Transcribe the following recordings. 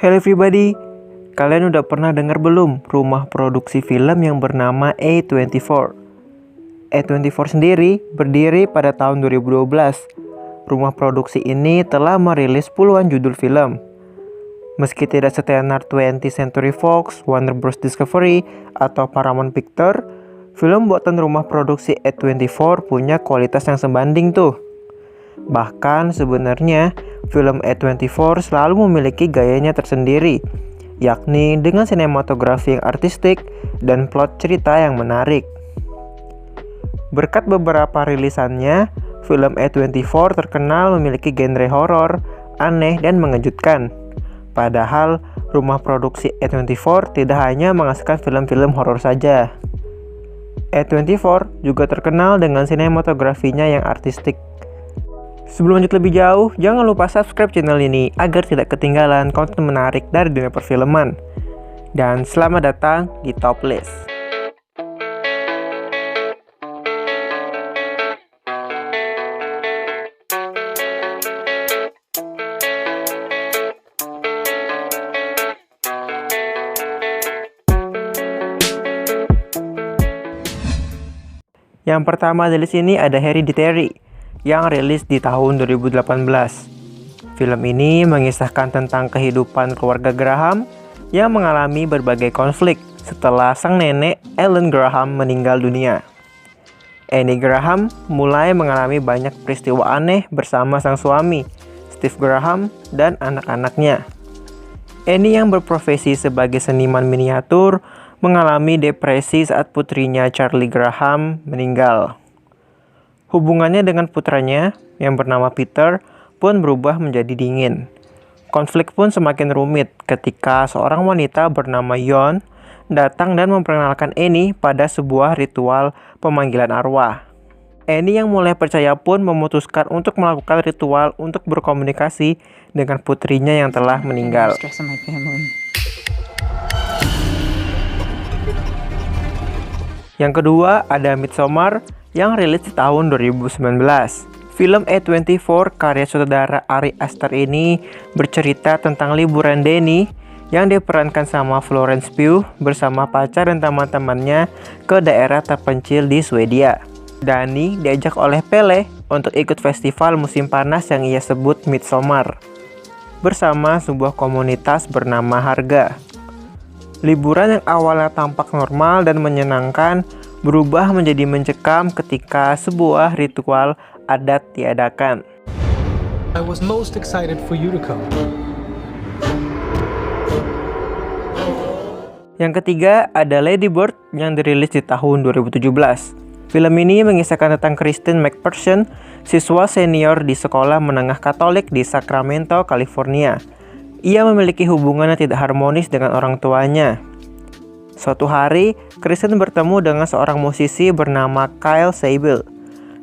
Hello everybody, kalian udah pernah dengar belum rumah produksi film yang bernama A24? A24 sendiri berdiri pada tahun 2012. Rumah produksi ini telah merilis puluhan judul film. Meski tidak setenar 20th Century Fox, Warner Bros. Discovery, atau Paramount Pictures, film buatan rumah produksi A24 punya kualitas yang sebanding tuh. Bahkan sebenarnya film A24 selalu memiliki gayanya tersendiri, yakni dengan sinematografi yang artistik dan plot cerita yang menarik. Berkat beberapa rilisannya, film A24 terkenal memiliki genre horor, aneh, dan mengejutkan. Padahal, rumah produksi A24 tidak hanya menghasilkan film-film horor saja. A24 juga terkenal dengan sinematografinya yang artistik. Sebelum lanjut lebih jauh, jangan lupa subscribe channel ini agar tidak ketinggalan konten menarik dari dunia perfilman. Dan selamat datang di Top List. Yang pertama dari sini ada Hereditary yang rilis di tahun 2018. Film ini mengisahkan tentang kehidupan keluarga Graham yang mengalami berbagai konflik setelah sang nenek Ellen Graham meninggal dunia. Annie Graham mulai mengalami banyak peristiwa aneh bersama sang suami, Steve Graham, dan anak-anaknya. Annie yang berprofesi sebagai seniman miniatur mengalami depresi saat putrinya Charlie Graham meninggal. Hubungannya dengan putranya yang bernama Peter pun berubah menjadi dingin. Konflik pun semakin rumit ketika seorang wanita bernama Yon datang dan memperkenalkan Annie pada sebuah ritual pemanggilan arwah. Annie yang mulai percaya pun memutuskan untuk melakukan ritual untuk berkomunikasi dengan putrinya yang telah meninggal. Yang kedua ada Midsommar yang rilis di tahun 2019. Film A24 karya sutradara Ari Aster ini bercerita tentang liburan Danny yang diperankan sama Florence Pugh bersama pacar dan teman-temannya ke daerah terpencil di Swedia. Danny diajak oleh Pele untuk ikut festival musim panas yang ia sebut Midsommar bersama sebuah komunitas bernama Harga. Liburan yang awalnya tampak normal dan menyenangkan berubah menjadi mencekam ketika sebuah ritual adat diadakan. I was most excited for you to come. Yang ketiga ada Lady Bird yang dirilis di tahun 2017. Film ini mengisahkan tentang Kristen McPherson, siswa senior di sekolah menengah Katolik di Sacramento, California. Ia memiliki hubungan yang tidak harmonis dengan orang tuanya. Suatu hari, Kristen bertemu dengan seorang musisi bernama Kyle Sable.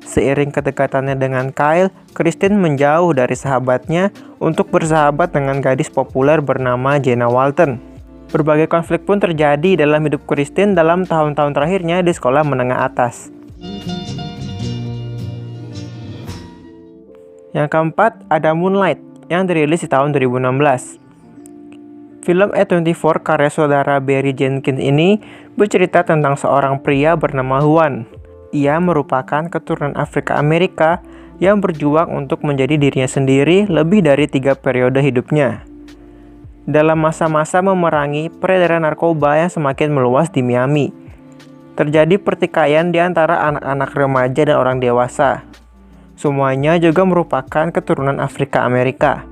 Seiring kedekatannya dengan Kyle, Kristen menjauh dari sahabatnya untuk bersahabat dengan gadis populer bernama Jenna Walton. Berbagai konflik pun terjadi dalam hidup Kristen dalam tahun-tahun terakhirnya di sekolah menengah atas. Yang keempat ada Moonlight yang dirilis di tahun 2016. Film A24 karya saudara Barry Jenkins ini bercerita tentang seorang pria bernama Juan. Ia merupakan keturunan Afrika Amerika yang berjuang untuk menjadi dirinya sendiri lebih dari 3 periode hidupnya. Dalam masa-masa memerangi peredaran narkoba yang semakin meluas di Miami, terjadi pertikaian di antara anak-anak remaja dan orang dewasa. Semuanya juga merupakan keturunan Afrika Amerika.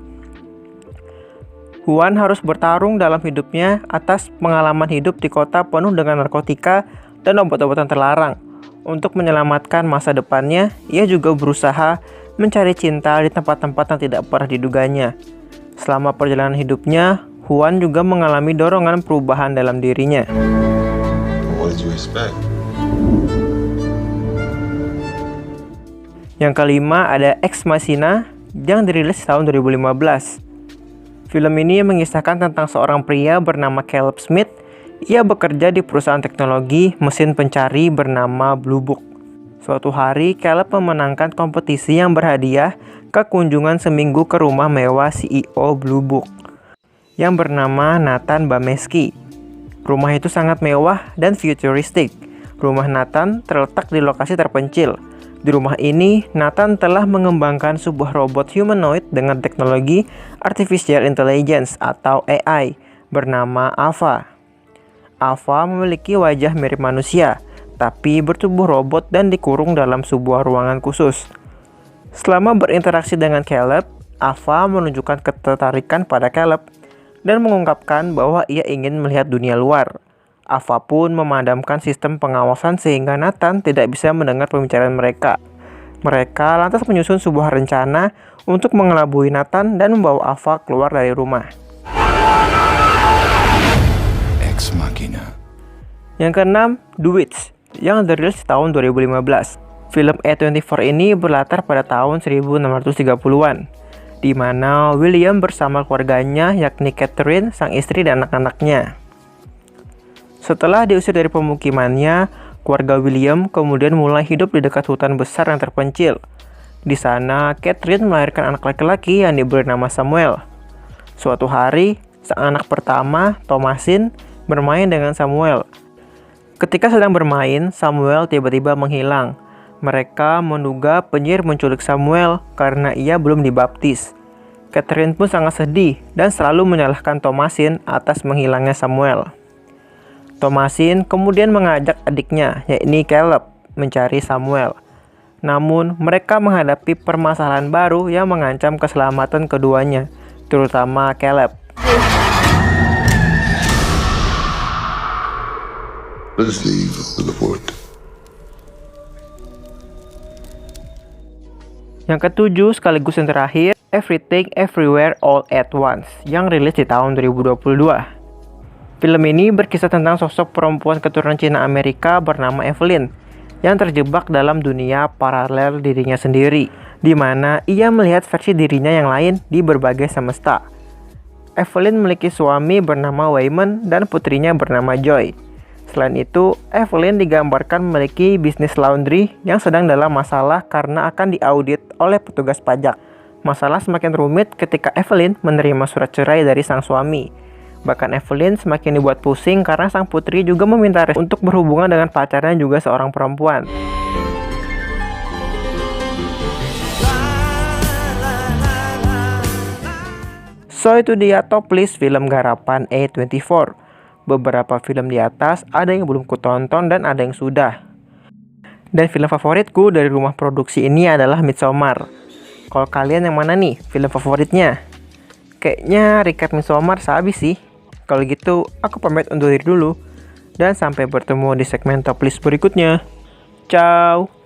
Juan harus bertarung dalam hidupnya atas pengalaman hidup di kota penuh dengan narkotika dan obat-obatan terlarang. Untuk menyelamatkan masa depannya, ia juga berusaha mencari cinta di tempat-tempat yang tidak pernah diduganya. Selama perjalanan hidupnya, Juan juga mengalami dorongan perubahan dalam dirinya. What did you expect? Yang kelima ada Ex Machina yang dirilis tahun 2015. Film ini mengisahkan tentang seorang pria bernama Caleb Smith. Ia bekerja di perusahaan teknologi mesin pencari bernama Blue Book. Suatu hari, Caleb memenangkan kompetisi yang berhadiah ke kunjungan seminggu ke rumah mewah CEO Blue Book. yang bernama Nathan Bameski. Rumah itu sangat mewah dan futuristik. Rumah Nathan terletak di lokasi terpencil. Di rumah ini, Nathan telah mengembangkan sebuah robot humanoid dengan teknologi Artificial Intelligence atau AI bernama Ava. Ava memiliki wajah mirip manusia, tapi bertubuh robot dan dikurung dalam sebuah ruangan khusus. Selama berinteraksi dengan Caleb, Ava menunjukkan ketertarikan pada Caleb dan mengungkapkan bahwa ia ingin melihat dunia luar. Ava pun memadamkan sistem pengawasan sehingga Nathan tidak bisa mendengar pembicaraan mereka. Mereka lantas menyusun sebuah rencana untuk mengelabui Nathan dan membawa Ava keluar dari rumah. Ex Machina. Yang keenam, The Witch, yang dirilis di tahun 2015. Film A24 ini berlatar pada tahun 1630-an, di mana William bersama keluarganya yakni Catherine, sang istri dan anak-anaknya. Setelah diusir dari pemukimannya, keluarga William kemudian mulai hidup di dekat hutan besar yang terpencil. Di sana, Catherine melahirkan anak laki-laki yang diberi nama Samuel. Suatu hari, sang anak pertama, Thomasin, bermain dengan Samuel. Ketika sedang bermain, Samuel tiba-tiba menghilang. Mereka menduga penyihir menculik Samuel karena ia belum dibaptis. Catherine pun sangat sedih dan selalu menyalahkan Thomasin atas menghilangnya Samuel. Thomasin kemudian mengajak adiknya, yakni Caleb, mencari Samuel. Namun, mereka menghadapi permasalahan baru yang mengancam keselamatan keduanya, terutama Caleb. Let's leave the wood. Yang ketujuh sekaligus yang terakhir, Everything Everywhere All at Once, yang rilis di tahun 2022. Film ini berkisah tentang sosok perempuan keturunan Cina Amerika bernama Evelyn, yang terjebak dalam dunia paralel dirinya sendiri, di mana ia melihat versi dirinya yang lain di berbagai semesta. Evelyn memiliki suami bernama Wayman dan putrinya bernama Joy. Selain itu, Evelyn digambarkan memiliki bisnis laundry yang sedang dalam masalah karena akan diaudit oleh petugas pajak. Masalah semakin rumit ketika Evelyn menerima surat cerai dari sang suami. Bahkan Evelyn semakin dibuat pusing karena sang putri juga meminta restu untuk berhubungan dengan pacarnya juga seorang perempuan. So itu dia top list film garapan A24. Beberapa film di atas ada yang belum kutonton dan ada yang sudah. Dan film favoritku dari rumah produksi ini adalah Midsommar. Kalau kalian yang mana nih film favoritnya? Kayaknya recap Midsommar sehabis sih. Kalau gitu aku pamit undur diri dulu. Dan sampai bertemu di segmen top list berikutnya. Ciao.